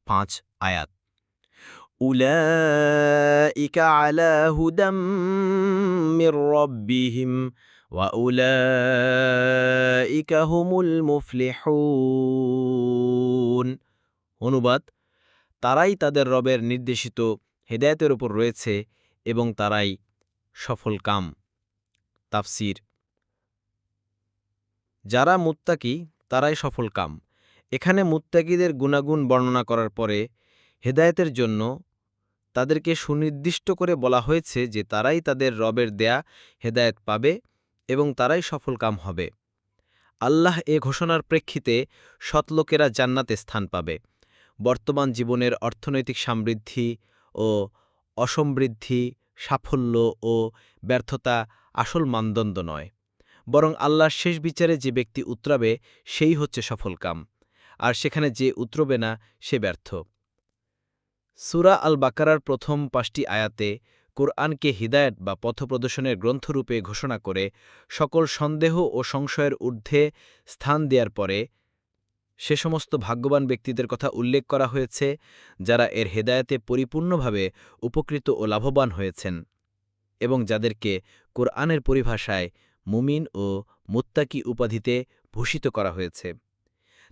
5 আয়াত। উলাইকা আলা হুদাম মির রাব্বিহিম ওয়া উলাইকা হুমুল মুফলিহুন। অনুবাদ: তারাই তাদের রবের নির্দেশিত হেদায়েতের উপর রয়েছে এবং তারাই সফলকাম। তাফসীর: যারা মুত্তাকি তারাই সফলকাম। এখানে মুত্তাকিদের গুণাগুণ বর্ণনা করার পরে হেদায়েতের জন্য তাদেরকে সুনির্দিষ্ট করে বলা হয়েছে যে তারাই তাদের রবের দেয়া হেদায়েত পাবে এবং তারাই সফলকাম হবে। আল্লাহ এ ঘোষণার প্রেক্ষিতে সৎলোকেরা জান্নাতে স্থান পাবে। বর্তমান জীবনের অর্থনৈতিক সমৃদ্ধি ও অসমৃদ্ধি, সাফল্য ও ব্যর্থতা আসল মানদণ্ড নয়, বরং আল্লাহর শেষ বিচারে যে ব্যক্তি উতরাবে সেই হচ্ছে সফলকাম, আর সেখানে যে উতরবে না সে ব্যর্থ। সূরা আল বাকারার প্রথম 5টি আয়াতে কোরআনকে হিদায়াত বা পথপ্রদর্শনের গ্রন্থরূপে ঘোষণা করে সকল সন্দেহ ও সংশয়ের ঊর্ধ্বে স্থান দেওয়ার পরে সে সমস্ত ভাগ্যবান ব্যক্তিদের কথা উল্লেখ করা হয়েছে যারা এর হেদায়েতে পরিপূর্ণভাবে উপকৃত ও লাভবান হয়েছেন এবং যাদেরকে কোরআনের পরিভাষায় মুমিন ও মুত্তাকি উপাধিতে ভূষিত করা হয়েছে।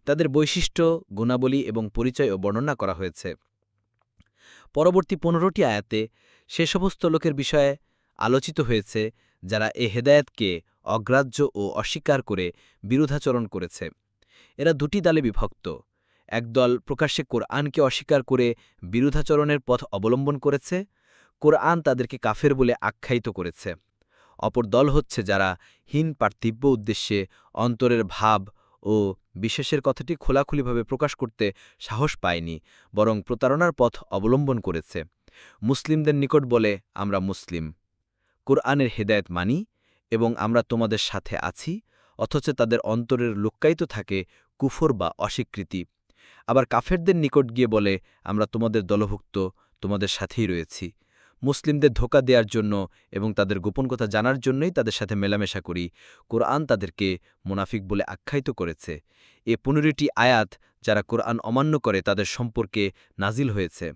তাদের বৈশিষ্ট্য, গুণাবলী এবং পরিচয়ও বর্ণনা করা হয়েছে। পরবর্তী 15টি আয়াতে সে সমস্ত লোকের বিষয়ে আলোচিত হয়েছে যারা এ হেদায়েতকে অগ্রাহ্য ও অস্বীকার করে বিরুদ্ধাচরণ করেছে। এরা দুটি দলে বিভক্ত। একদল প্রকাশ্যে কোরআনকে অস্বীকার করে বিরুদ্ধাচরণের পথ অবলম্বন করেছে, কোরআন তাদেরকে কাফের বলে আখ্যায়িত করেছে। অপর দল হচ্ছে যারা হীন পার্থিব্য উদ্দেশ্যে অন্তরের ভাব ও বিশেষের কথাটি খোলাখুলিভাবে প্রকাশ করতে সাহস পায়নি, বরং প্রতারণার পথ অবলম্বন করেছে। মুসলিমদের নিকট বলে, আমরা মুসলিম, কোরআনের হেদায়েত মানি এবং আমরা তোমাদের সাথে আছি, অথচ তাদের অন্তরের লুক্কায়িত থাকে কুফর বা অস্বীকৃতি। আবার কাফেরদের নিকট গিয়ে বলে, আমরা তোমাদের দলভুক্ত, তোমাদের সাথেই রয়েছি। মুসলিমদের ধোঁকা দেওয়ার জন্য এবং তাদের গোপন কথা জানার জন্যই তাদের সাথে মেলামেশা করি। কোরআন তাদেরকে মুনাফিক বলে আখ্যায়িত করেছে। এ 15টি আয়াত যারা কোরআন অমান্য করে তাদের সম্পর্কে নাজিল হয়েছে।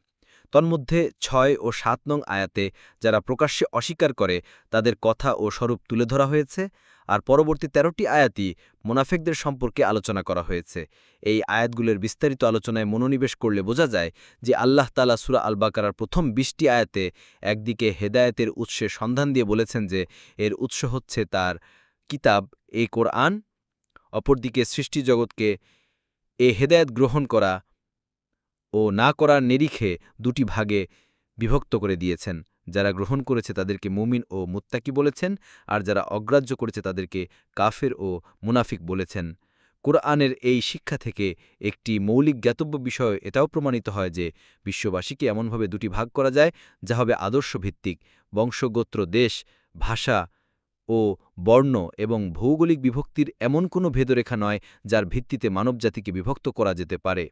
তন্মধ্যে 6 ও 7 নং আয়াতে যারা প্রকাশ্যে অস্বীকার করে তাদের কথা ও স্বরূপ তুলে ধরা হয়েছে, আর পরবর্তী 13টি আয়াতই মুনাফিকদের সম্পর্কে আলোচনা করা হয়েছে। এই আয়াতগুলোর বিস্তারিত আলোচনায় মনোনিবেশ করলে বোঝা যায় যে আল্লাহ তাআলা সূরা আল বাকারার প্রথম 20টি আয়াতে একদিকে হেদায়েতের উৎসের সন্ধান দিয়ে বলেছেন যে এর উৎস হচ্ছে তার কিতাব এই কোরআন, অপরদিকে সৃষ্টিজগৎকে এ হেদায়েত গ্রহণ করা ও না করার নিরিখে দুটি ভাগে বিভক্ত করে দিয়েছেন। যারা গ্রহণ করেছে তাদেরকে মুমিন ও মুত্তাকি বলেছেন, আর যারা অগ্রাহ্য করেছে তাদেরকে কাফের ও মুনাফিক বলেছেন। কোরআনের এই শিক্ষা থেকে একটি মৌলিক জ্ঞাতব্য বিষয় এটাও প্রমাণিত হয় যে বিশ্ববাসীকে এমনভাবে দুটি ভাগ করা যায় যা হবে আদর্শভিত্তিক, বংশগোত্র, দেশ, ভাষা ও বর্ণ এবং ভৌগোলিক বিভক্তির এমন কোনো ভেদরেখা নয় যার ভিত্তিতে মানবজাতিকে বিভক্ত করা যেতে পারে।